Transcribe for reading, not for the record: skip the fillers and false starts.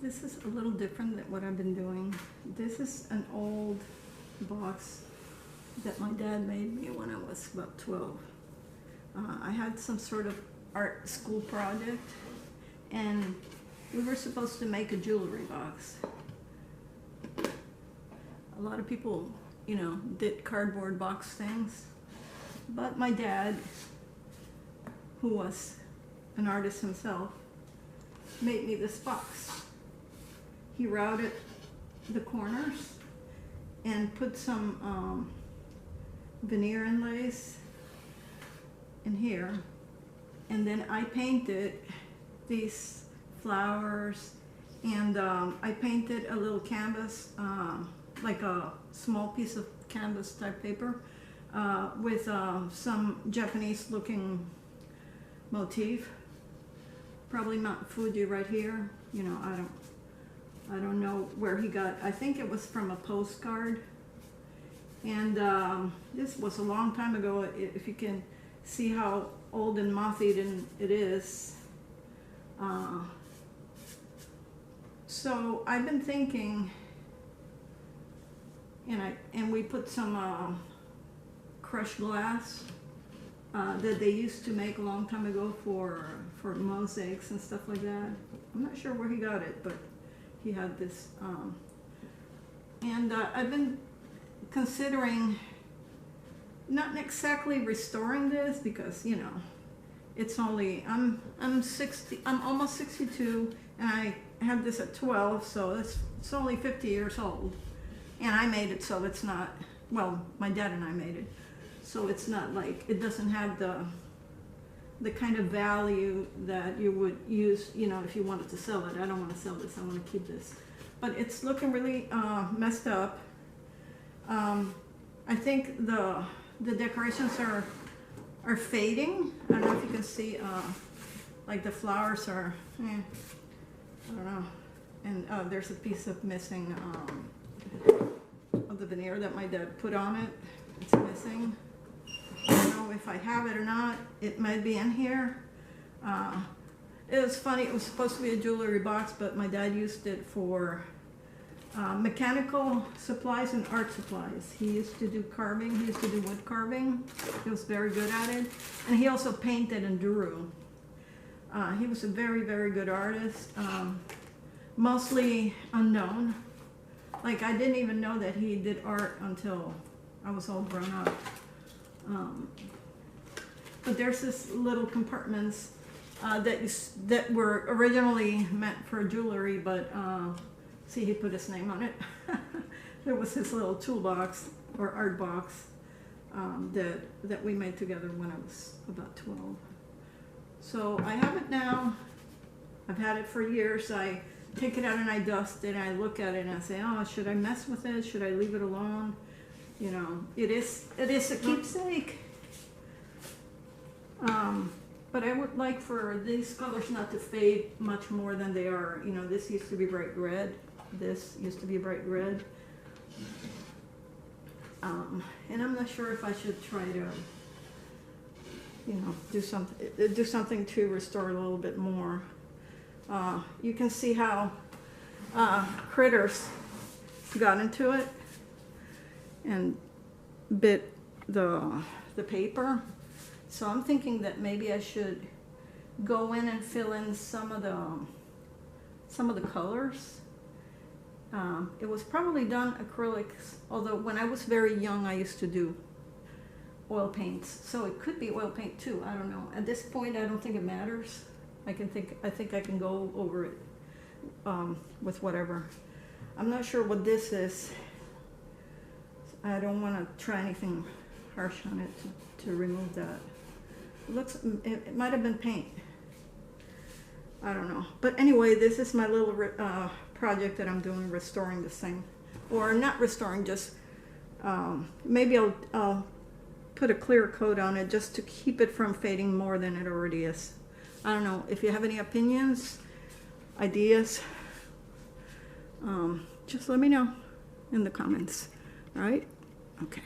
This is a little different than what I've been doing. This is an old box that my dad made me when I was about 12. I had some sort of art school project, and we were supposed to make a jewelry box. A lot of people, you know, did cardboard box things, but my dad, who was an artist himself, made me this box. He routed the corners and put some veneer inlays in here, and then I painted these flowers, and I painted a little canvas, like a small piece of canvas type paper, with some Japanese looking motif. Probably Mount Fuji right here. You know, I don't know where he got. I think it was from a postcard. And this was a long time ago. If you can see how old and moth-eaten it is. So I've been thinking, and we put some crushed glass that they used to make a long time ago for mosaics and stuff like that. I'm not sure where he got it, but he had this. And I've been considering not exactly restoring this, because, you know, it's only, I'm almost 62, and I had this at 12, so it's only 50 years old. And I made it, so it's not, well, my dad and I made it, so it's not like, it doesn't have the kind of value that you would use, you know, if you wanted to sell it. I don't want to sell this, I want to keep this. But it's looking really messed up. I think the decorations are fading. I don't know if you can see, like the flowers are, I don't know. And there's a piece of missing of the veneer that my dad put on it. It's missing. I don't know if I have it or not. It might be in here. It was funny, it was supposed to be a jewelry box, but my dad used it for mechanical supplies and art supplies. He used to do carving, he used to do wood carving. He was very good at it. And he also painted and drew. He was a very, very good artist, mostly unknown. Like, I didn't even know that he did art until I was all grown up. But there's this little compartments that were originally meant for jewelry, but see, he put his name on it. There was his little toolbox or art box that we made together when I was about 12. So I have it now. I've had it for years. I take it out and I dust it and I look at it and I say, oh, should I mess with it? Should I leave it alone? You know, it is a keepsake. But I would like for these colors not to fade much more than they are. You know, this used to be bright red. This used to be bright red. And I'm not sure if I should try to, you know, do something to restore a little bit more. You can see how critters got into it and bit the paper. So I'm thinking that maybe I should go in and fill in some of the colors. It was probably done acrylics, although when I was very young I used to do oil paints. So it could be oil paint too, I don't know. At this point I don't think it matters. I think I can go over it with whatever. I'm not sure what this is. I don't want to try anything harsh on it to remove that. It might have been paint. I don't know. But anyway, this is my little project that I'm doing, restoring this thing. Or not restoring, just maybe I'll put a clear coat on it just to keep it from fading more than it already is. I don't know. If you have any opinions, ideas, just let me know in the comments. All right? Okay.